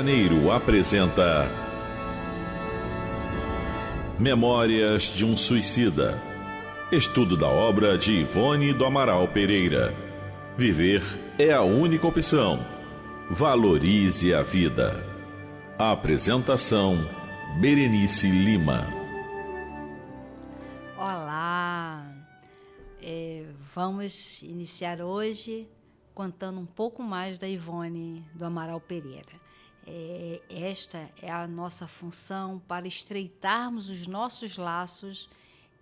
Janeiro apresenta Memórias de um Suicida. Estudo da obra de Ivone do Amaral Pereira. Viver é a única opção. Valorize a vida. Apresentação: Berenice Lima. Olá! Vamos iniciar hoje contando um pouco mais da Ivone do Amaral Pereira. Esta é a nossa função para estreitarmos os nossos laços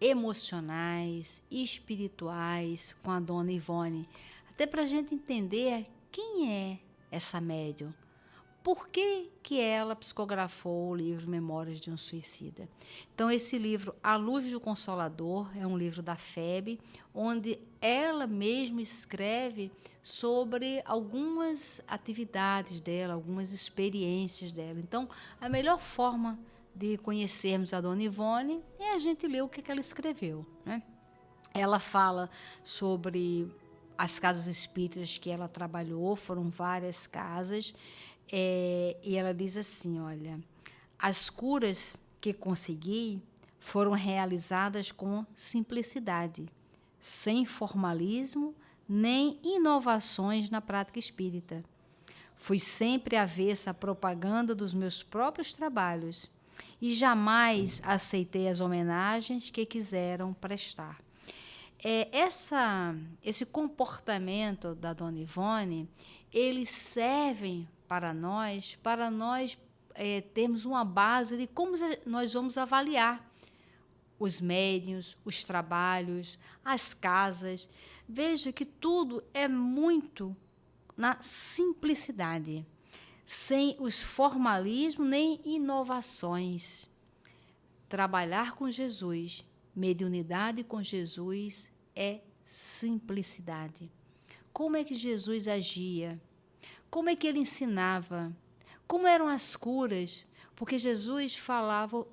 emocionais e espirituais com a dona Ivone, até para a gente entender quem é essa médium. Por que ela psicografou o livro Memórias de um Suicida? Então, esse livro, A Luz do Consolador, é um livro da FEB, onde ela mesma escreve sobre algumas atividades dela, algumas experiências dela. Então, a melhor forma de conhecermos a dona Ivone é a gente ler o que ela escreveu, né? Ela fala sobre as casas espíritas que ela trabalhou, foram várias casas, e ela diz assim, olha, as curas que consegui foram realizadas com simplicidade, sem formalismo nem inovações na prática espírita. Fui sempre avessa à propaganda dos meus próprios trabalhos e jamais aceitei as homenagens que quiseram prestar. Esse comportamento da dona Ivone, eles servem para nós termos uma base de como nós vamos avaliar os médiuns, os trabalhos, as casas. Veja que tudo é muito na simplicidade, sem os formalismos nem inovações. Trabalhar com Jesus, mediunidade com Jesus é simplicidade. Como é que Jesus agia? Como é que ele ensinava? Como eram as curas? Porque Jesus falava,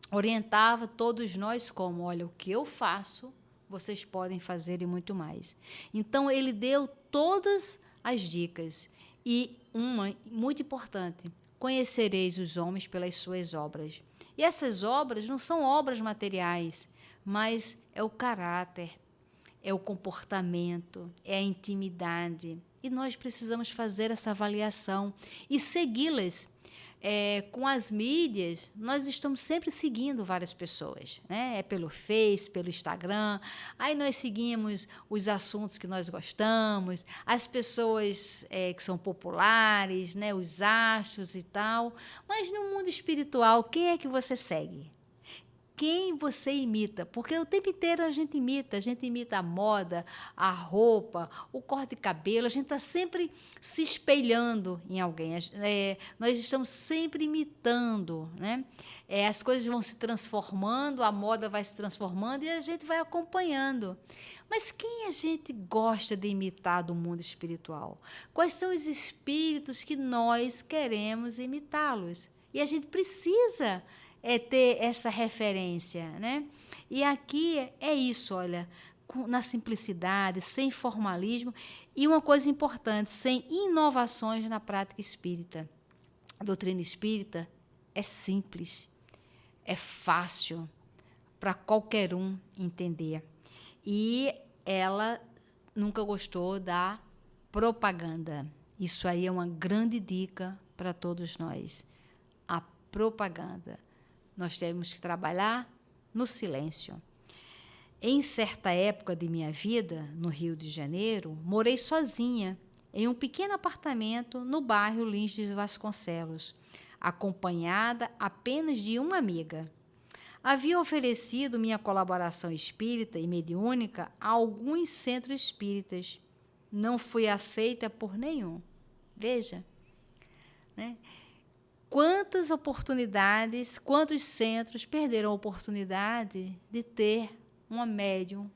orientava todos nós como, olha, o que eu faço, vocês podem fazer e muito mais. Então, ele deu todas as dicas. E uma muito importante, conhecereis os homens pelas suas obras. E essas obras não são obras materiais, mas é o caráter, é o comportamento, é a intimidade. E nós precisamos fazer essa avaliação e segui-las. Com as mídias, nós estamos sempre seguindo várias pessoas, né? É pelo Face, pelo Instagram, aí nós seguimos os assuntos que nós gostamos, as pessoas que são populares, né? Os astros e tal. Mas no mundo espiritual, quem é que você segue? Quem você imita? Porque o tempo inteiro a gente imita a moda, a roupa, o corte de cabelo, a gente está sempre se espelhando em alguém, nós estamos sempre imitando, né? As coisas vão se transformando, a moda vai se transformando e a gente vai acompanhando. Mas quem a gente gosta de imitar do mundo espiritual? Quais são os espíritos que nós queremos imitá-los? E a gente precisa ter essa referência, né? E aqui é isso, olha, na simplicidade, sem formalismo e uma coisa importante, sem inovações na prática espírita. A doutrina espírita é simples, é fácil para qualquer um entender. E ela nunca gostou da propaganda. Isso aí é uma grande dica para todos nós. A propaganda. Nós temos que trabalhar no silêncio. Em certa época de minha vida, no Rio de Janeiro, morei sozinha, em um pequeno apartamento no bairro Lins de Vasconcelos, acompanhada apenas de uma amiga. Havia oferecido minha colaboração espírita e mediúnica a alguns centros espíritas. Não fui aceita por nenhum. Veja, né? Quantas oportunidades, quantos centros perderam a oportunidade de ter uma médium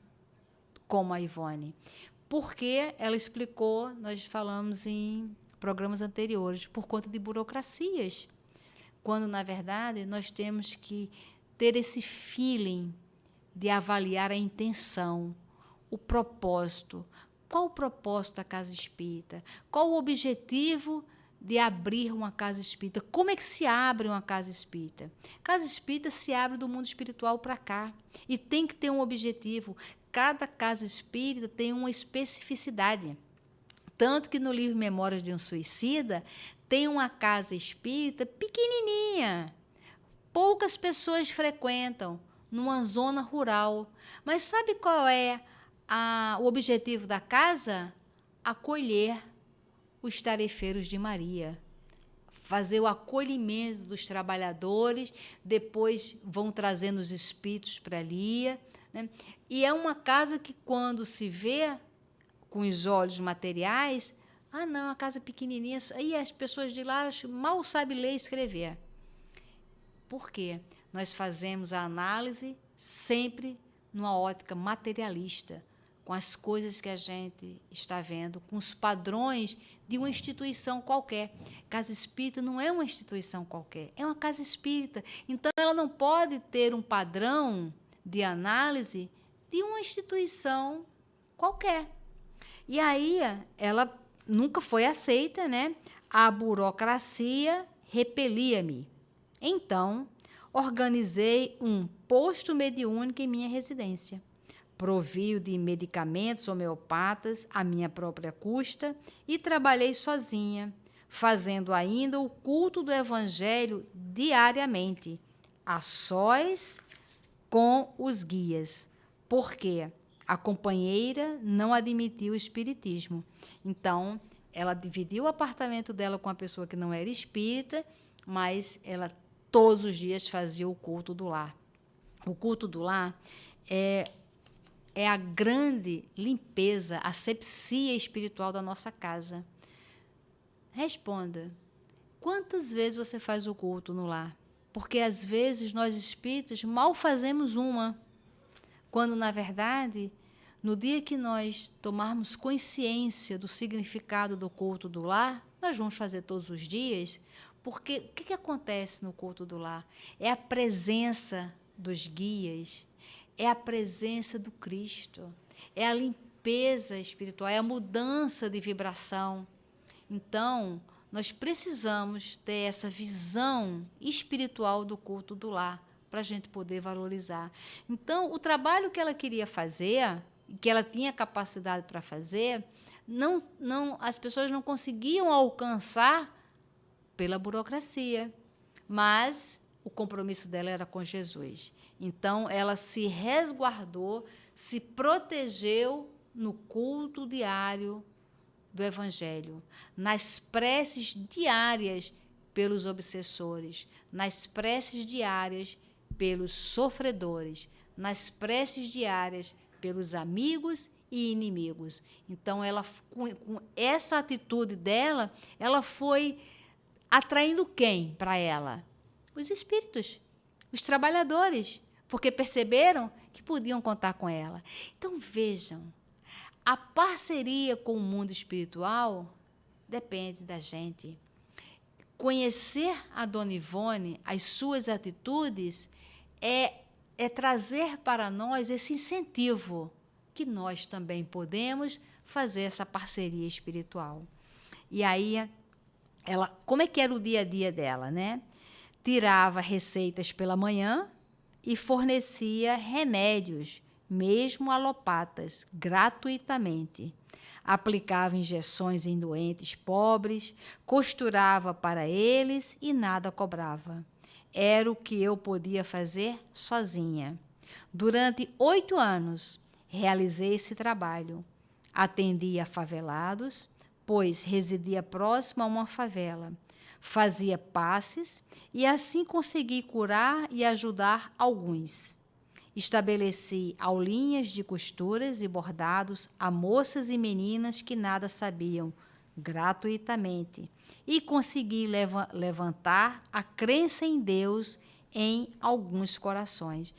como a Ivone? Porque ela explicou, nós falamos em programas anteriores, por conta de burocracias. Quando, na verdade, nós temos que ter esse feeling de avaliar a intenção, o propósito. Qual o propósito da casa espírita? Qual o objetivo de abrir uma casa espírita. Como é que se abre uma casa espírita? Casa espírita se abre do mundo espiritual para cá. E tem que ter um objetivo. Cada casa espírita tem uma especificidade. Tanto que no livro Memórias de um Suicida, tem uma casa espírita pequenininha. Poucas pessoas frequentam, numa zona rural. Mas sabe qual é o objetivo da casa? Acolher os tarefeiros de Maria, fazer o acolhimento dos trabalhadores, depois vão trazendo os espíritos para ali, né? E é uma casa que, quando se vê com os olhos materiais, não, é uma casa pequenininha, aí as pessoas de lá mal sabem ler e escrever. Por quê? Nós fazemos a análise sempre numa ótica materialista, com as coisas que a gente está vendo, com os padrões de uma instituição qualquer. Casa espírita não é uma instituição qualquer, é uma casa espírita. Então, ela não pode ter um padrão de análise de uma instituição qualquer. E aí, ela nunca foi aceita, né? A burocracia repelia-me. Então, organizei um posto mediúnico em minha residência. Provi-o de medicamentos homeopatas à minha própria custa e trabalhei sozinha, fazendo ainda o culto do Evangelho diariamente, a sós com os guias, porque a companheira não admitia o espiritismo. Então, ela dividiu o apartamento dela com uma pessoa que não era espírita, mas ela todos os dias fazia o culto do lar. O culto do lar é a grande limpeza, a asepsia espiritual da nossa casa. Responda, quantas vezes você faz o culto no lar? Porque, às vezes, nós espíritas mal fazemos uma, quando, na verdade, no dia que nós tomarmos consciência do significado do culto do lar, nós vamos fazer todos os dias, porque o que acontece no culto do lar? É a presença dos guias, é a presença do Cristo, é a limpeza espiritual, é a mudança de vibração. Então, nós precisamos ter essa visão espiritual do culto do lar para a gente poder valorizar. Então, o trabalho que ela queria fazer, que ela tinha capacidade para fazer, as pessoas não conseguiam alcançar pela burocracia, mas o compromisso dela era com Jesus. Então, ela se resguardou, se protegeu no culto diário do Evangelho, nas preces diárias pelos obsessores, nas preces diárias pelos sofredores, nas preces diárias pelos amigos e inimigos. Então, ela, com essa atitude dela, ela foi atraindo quem para ela? Os espíritos, os trabalhadores, porque perceberam que podiam contar com ela. Então, vejam, a parceria com o mundo espiritual depende da gente. Conhecer a Dona Ivone, as suas atitudes, é trazer para nós esse incentivo que nós também podemos fazer essa parceria espiritual. E aí, como é que era o dia a dia dela, né? Tirava receitas pela manhã e fornecia remédios, mesmo alopatas, gratuitamente. Aplicava injeções em doentes pobres, costurava para eles e nada cobrava. Era o que eu podia fazer sozinha. Durante 8 anos, realizei esse trabalho. Atendia favelados, pois residia próximo a uma favela. Fazia passes e assim consegui curar e ajudar alguns. Estabeleci aulinhas de costuras e bordados a moças e meninas que nada sabiam, gratuitamente, e consegui levantar a crença em Deus em alguns corações.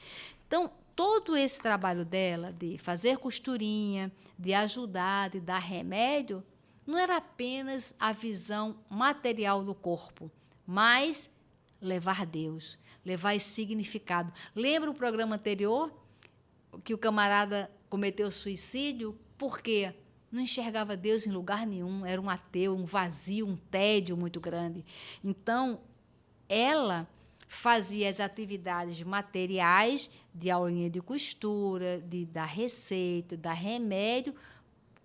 Então, todo esse trabalho dela de fazer costurinha, de ajudar, de dar remédio, não era apenas a visão material do corpo, mas levar Deus, levar esse significado. Lembra o programa anterior que o camarada cometeu suicídio? Por quê? não enxergava Deus em lugar nenhum, era um ateu, um vazio, um tédio muito grande. Então, ela fazia as atividades materiais de aulinha de costura, de dar receita, dar remédio,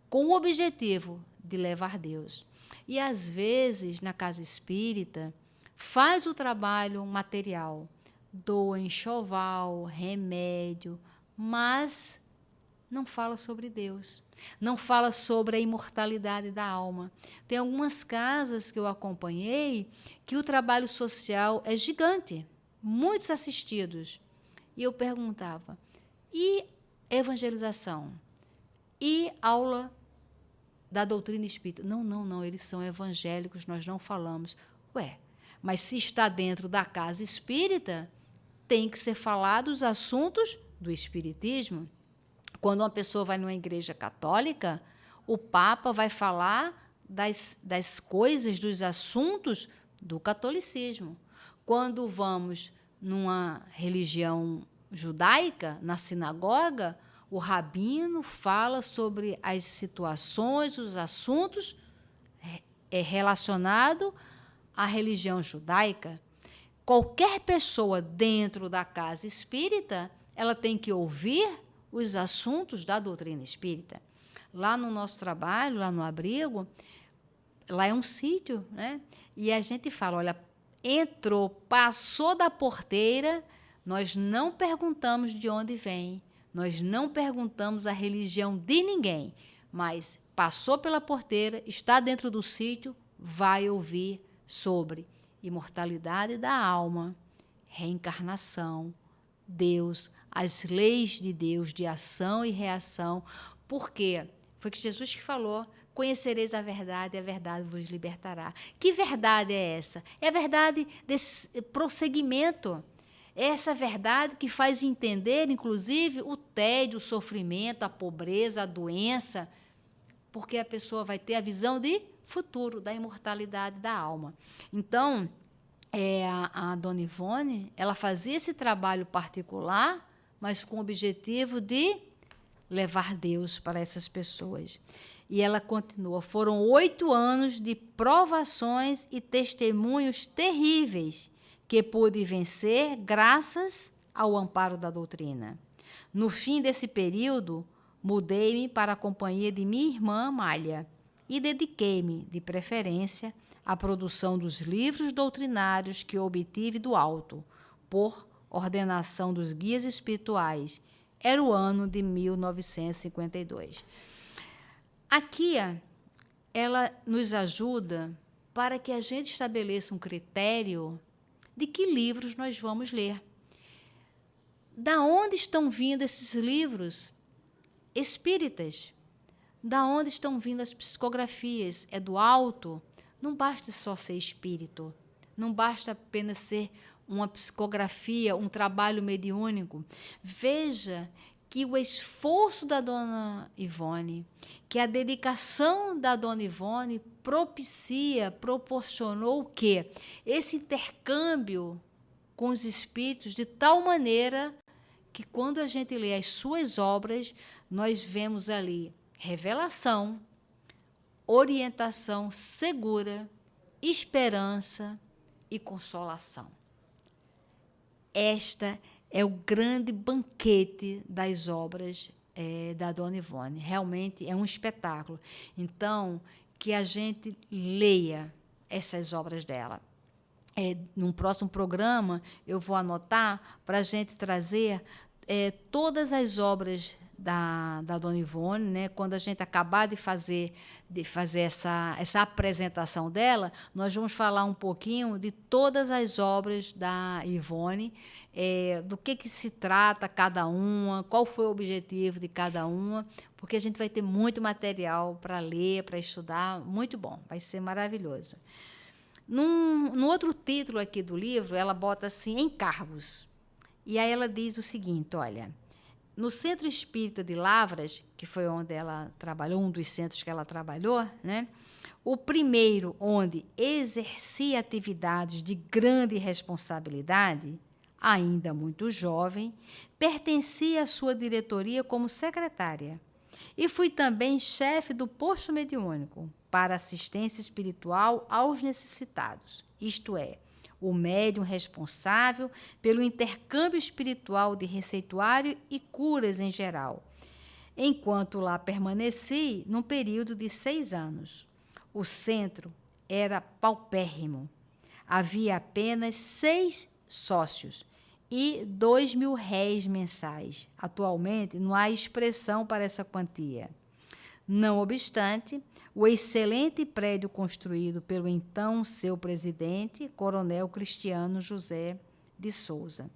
com o objetivo de levar Deus. E, às vezes, na casa espírita, faz o trabalho material, doa enxoval, remédio, mas não fala sobre Deus, não fala sobre a imortalidade da alma. Tem algumas casas que eu acompanhei que o trabalho social é gigante, muitos assistidos. E eu perguntava, e evangelização? E aula da doutrina espírita? Não, eles são evangélicos, nós não falamos. Ué, mas se está dentro da casa espírita, tem que ser falado os assuntos do espiritismo. Quando uma pessoa vai numa igreja católica, o Papa vai falar das coisas, dos assuntos do catolicismo. Quando vamos numa religião judaica, na sinagoga, o rabino fala sobre as situações, os assuntos relacionados à religião judaica. Qualquer pessoa dentro da casa espírita, ela tem que ouvir os assuntos da doutrina espírita. Lá no nosso trabalho, lá no abrigo, lá é um sítio, né? E a gente fala, olha, entrou, passou da porteira, nós não perguntamos de onde vem, nós não perguntamos a religião de ninguém, mas passou pela porteira, está dentro do sítio, vai ouvir sobre imortalidade da alma, reencarnação, Deus, as leis de Deus, de ação e reação. Por quê? Foi que Jesus que falou, conhecereis a verdade vos libertará. Que verdade é essa? É a verdade desse prosseguimento. É essa verdade que faz entender, inclusive, o tédio, o sofrimento, a pobreza, a doença, porque a pessoa vai ter a visão de futuro, da imortalidade da alma. Então, a Dona Ivone, ela fazia esse trabalho particular, mas com o objetivo de levar Deus para essas pessoas. E ela continua, foram 8 anos de provações e testemunhos terríveis que pude vencer graças ao amparo da doutrina. No fim desse período, mudei-me para a companhia de minha irmã Amália e dediquei-me, de preferência, à produção dos livros doutrinários que obtive do alto, por ordenação dos guias espirituais. Era o ano de 1952. Aqui, ela nos ajuda para que a gente estabeleça um critério de que livros nós vamos ler. Da onde estão vindo esses livros espíritas? Da onde estão vindo as psicografias? É do alto? Não basta só ser espírito, não basta apenas ser uma psicografia, um trabalho mediúnico. Veja que o esforço da Dona Ivone, que a dedicação da Dona Ivone proporcionou o quê? Esse intercâmbio com os espíritos de tal maneira que quando a gente lê as suas obras, nós vemos ali revelação, orientação segura, esperança e consolação. Esta é o grande banquete das obras da Dona Ivone. Realmente é um espetáculo. Então, que a gente leia essas obras dela. Num próximo programa, eu vou anotar para a gente trazer todas as obras da Dona Ivone, né? Quando a gente acabar de fazer essa apresentação dela, nós vamos falar um pouquinho de todas as obras da Ivone, do que se trata cada uma, qual foi o objetivo de cada uma, porque a gente vai ter muito material para ler, para estudar, muito bom, vai ser maravilhoso. No outro título aqui do livro, ela bota assim, encargos. E aí ela diz o seguinte, olha, no Centro Espírita de Lavras, que foi onde ela trabalhou, um dos centros que ela trabalhou, né? O primeiro onde exercia atividades de grande responsabilidade, ainda muito jovem, pertencia à sua diretoria como secretária. E fui também chefe do posto mediúnico para assistência espiritual aos necessitados, isto é, o médium responsável pelo intercâmbio espiritual de receituário e curas em geral, enquanto lá permaneci num período de 6 anos. O centro era paupérrimo. Havia apenas 6 sócios e 2.000 réis mensais. Atualmente, não há expressão para essa quantia. Não obstante, o excelente prédio construído pelo então seu presidente, Coronel Cristiano José de Souza.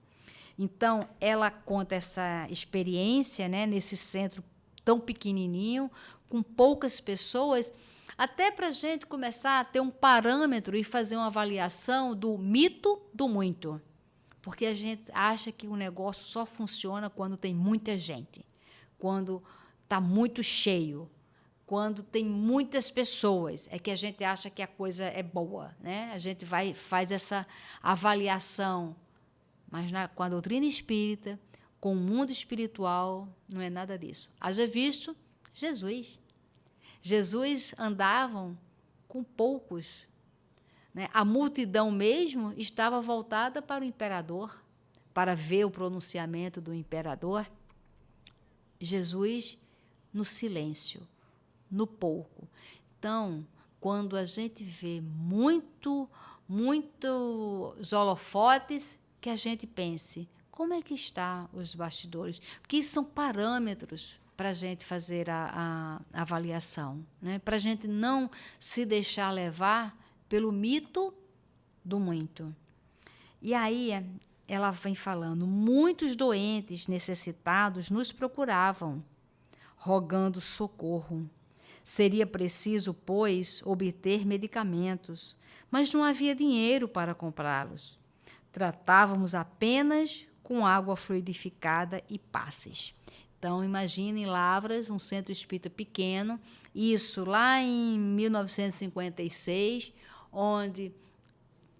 Então, ela conta essa experiência, né, nesse centro tão pequenininho, com poucas pessoas, até para a gente começar a ter um parâmetro e fazer uma avaliação do mito do muito. Porque a gente acha que o negócio só funciona quando tem muita gente, quando está muito cheio, quando tem muitas pessoas, é que a gente acha que a coisa é boa, né? A gente faz essa avaliação, mas com a doutrina espírita, com o mundo espiritual, não é nada disso. Haja visto Jesus. Jesus andavam com poucos, né? A multidão mesmo estava voltada para o imperador, para ver o pronunciamento do imperador. Jesus no silêncio, no pouco. Então, quando a gente vê muitos holofotes, que a gente pense, como é que estão os bastidores? Porque isso são parâmetros para a gente fazer a avaliação, né? Para a gente não se deixar levar pelo mito do muito. E aí ela vem falando, muitos doentes necessitados nos procuravam, rogando socorro. Seria preciso, pois, obter medicamentos, mas não havia dinheiro para comprá-los. Tratávamos apenas com água fluidificada e passes. Então, imaginem Lavras, um centro espírita pequeno, isso lá em 1956, onde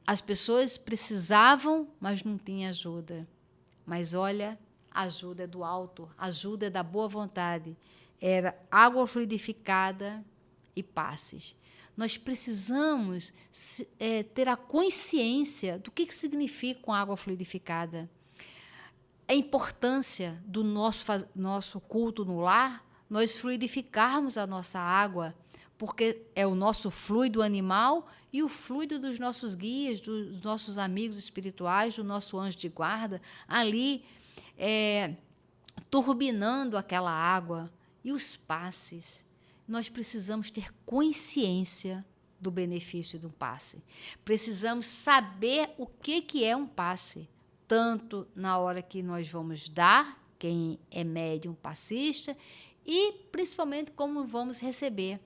as pessoas precisavam, mas não tinham ajuda. Mas olha, ajuda é do alto, ajuda é da boa vontade. Era água fluidificada e passes. Nós precisamos ter a consciência do que significa uma água fluidificada. A importância do nosso culto no lar, nós fluidificarmos a nossa água, porque é o nosso fluido animal e o fluido dos nossos guias, dos nossos amigos espirituais, do nosso anjo de guarda, ali turbinando aquela água. E os passes, nós precisamos ter consciência do benefício de um passe. Precisamos saber o que é um passe, tanto na hora que nós vamos dar, quem é médium passista, e principalmente como vamos receber.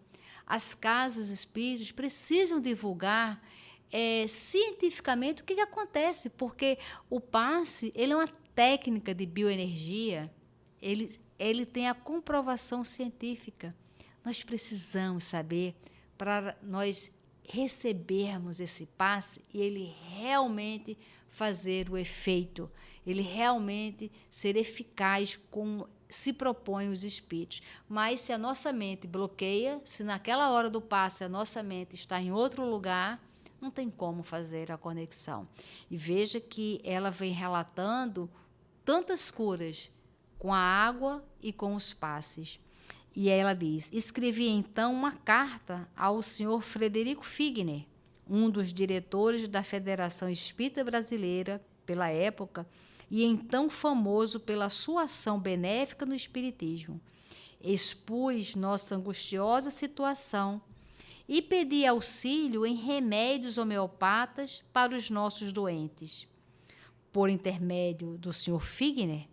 As casas espíritas precisam divulgar cientificamente o que acontece, porque o passe ele é uma técnica de bioenergia, ele tem a comprovação científica. Nós precisamos saber para nós recebermos esse passe e ele realmente fazer o efeito, ele realmente ser eficaz como se propõem os espíritos. Mas se a nossa mente bloqueia, se naquela hora do passe a nossa mente está em outro lugar, não tem como fazer a conexão. E veja que ela vem relatando tantas curas com a água e com os passes. E ela diz, escrevi então uma carta ao senhor Frederico Figner, um dos diretores da Federação Espírita Brasileira, pela época, e então famoso pela sua ação benéfica no espiritismo. Expus nossa angustiosa situação e pedi auxílio em remédios homeopatas para os nossos doentes. Por intermédio do senhor Figner,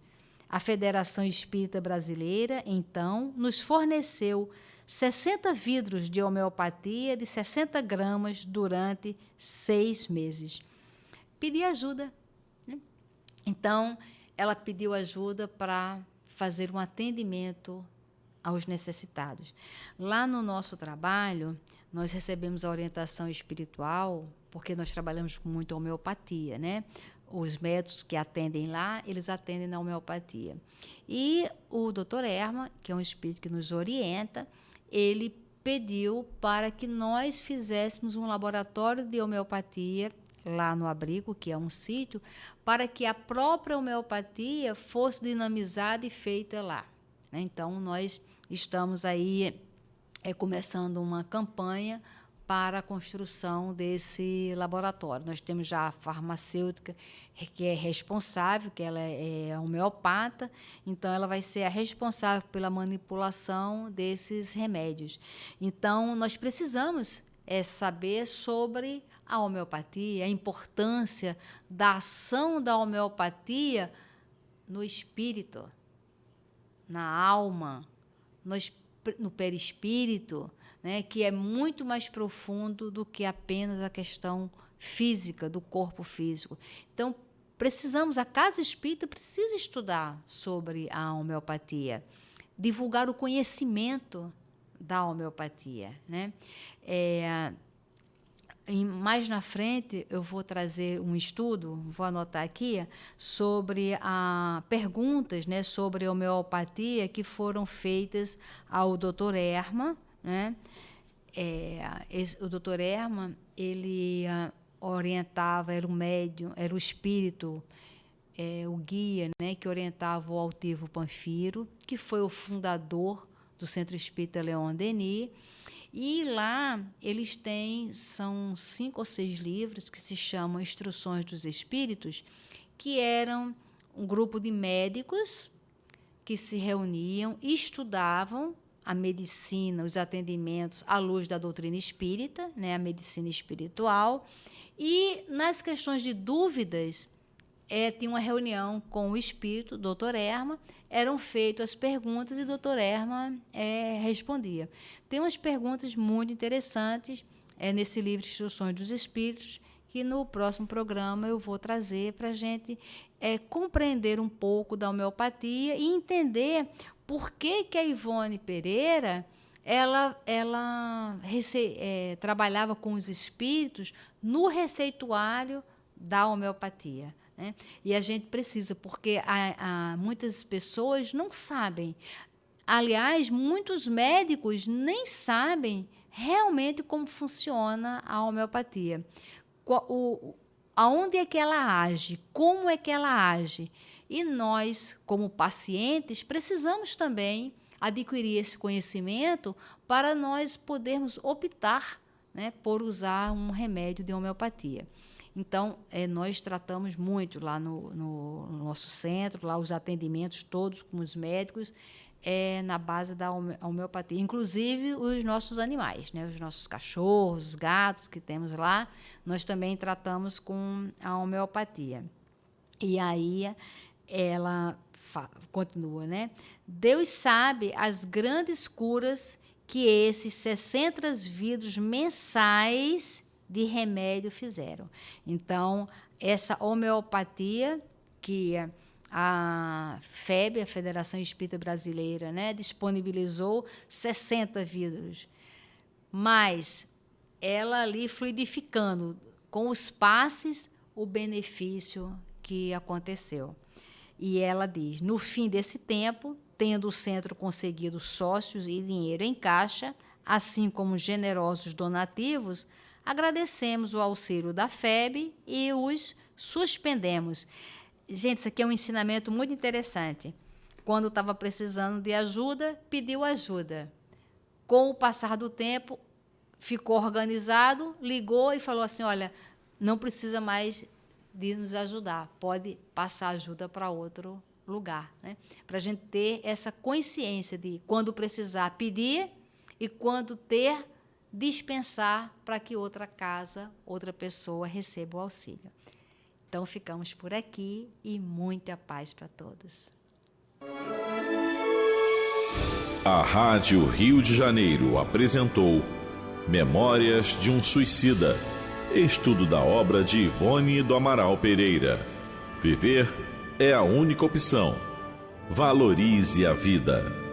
a Federação Espírita Brasileira, então, nos forneceu 60 vidros de homeopatia de 60 gramas durante 6 meses. Pedi ajuda, né? Então, ela pediu ajuda para fazer um atendimento aos necessitados. Lá no nosso trabalho, nós recebemos a orientação espiritual, porque nós trabalhamos com muita homeopatia, né? os médicos que atendem lá, eles atendem na homeopatia. E o Dr. Erma, que é um espírito que nos orienta, ele pediu para que nós fizéssemos um laboratório de homeopatia lá no Abrigo, que é um sítio, para que a própria homeopatia fosse dinamizada e feita lá. Então, nós estamos aí começando uma campanha para a construção desse laboratório. Nós temos já a farmacêutica, que é responsável, que ela é homeopata, então ela vai ser a responsável pela manipulação desses remédios. Então, nós precisamos saber sobre a homeopatia, a importância da ação da homeopatia no espírito, na alma, no perispírito, né, que é muito mais profundo do que apenas a questão física, do corpo físico. Então, a Casa Espírita precisa estudar sobre a homeopatia, divulgar o conhecimento da homeopatia, né? Mais na frente, eu vou trazer um estudo, vou anotar aqui, sobre perguntas, né, sobre homeopatia que foram feitas ao Dr. Erma, né? O Dr. Erma, ele orientava, era o médium, era o espírito, o guia, né, que orientava o altivo Panfiro, que foi o fundador do Centro Espírita Leon Denis. E lá eles são 5 ou 6 livros que se chamam Instruções dos Espíritos, que eram um grupo de médicos que se reuniam e estudavam a medicina, os atendimentos à luz da doutrina espírita, né, a medicina espiritual. E nas questões de dúvidas, tinha uma reunião com o espírito, Dr. Erma, eram feitas as perguntas e o Dr. Erma respondia. Tem umas perguntas muito interessantes nesse livro Instruções dos Espíritos, que no próximo programa eu vou trazer para a gente compreender um pouco da homeopatia e entender por que a Ivone Pereira ela trabalhava com os espíritos no receituário da homeopatia. Né? E a gente precisa, porque muitas pessoas não sabem. Aliás, muitos médicos nem sabem realmente como funciona a homeopatia. Aonde é que ela age? Como é que ela age? E nós, como pacientes, precisamos também adquirir esse conhecimento para nós podermos optar, né, por usar um remédio de homeopatia. Então, nós tratamos muito lá no nosso centro, lá os atendimentos todos com os médicos, na base da homeopatia, inclusive os nossos animais, né? Os nossos cachorros, os gatos que temos lá, nós também tratamos com a homeopatia. E aí ela continua, né? Deus sabe as grandes curas que esses 60 vidros mensais de remédio fizeram. Então, essa homeopatia que a FEB, a Federação Espírita Brasileira, né, disponibilizou 60 vidros, mas ela ali fluidificando com os passes o benefício que aconteceu. E ela diz, no fim desse tempo, tendo o centro conseguido sócios e dinheiro em caixa, assim como generosos donativos, agradecemos o auxílio da FEB e os suspendemos. Gente, isso aqui é um ensinamento muito interessante. Quando estava precisando de ajuda, pediu ajuda. Com o passar do tempo, ficou organizado, ligou e falou assim, olha, não precisa mais de nos ajudar, pode passar ajuda para outro lugar, né? Para a gente ter essa consciência de quando precisar pedir e quando ter, dispensar para que outra casa, outra pessoa receba o auxílio. Então, ficamos por aqui e muita paz para todos. A Rádio Rio de Janeiro apresentou Memórias de um Suicida, estudo da obra de Ivone do Amaral Pereira. Viver é a única opção. Valorize a vida.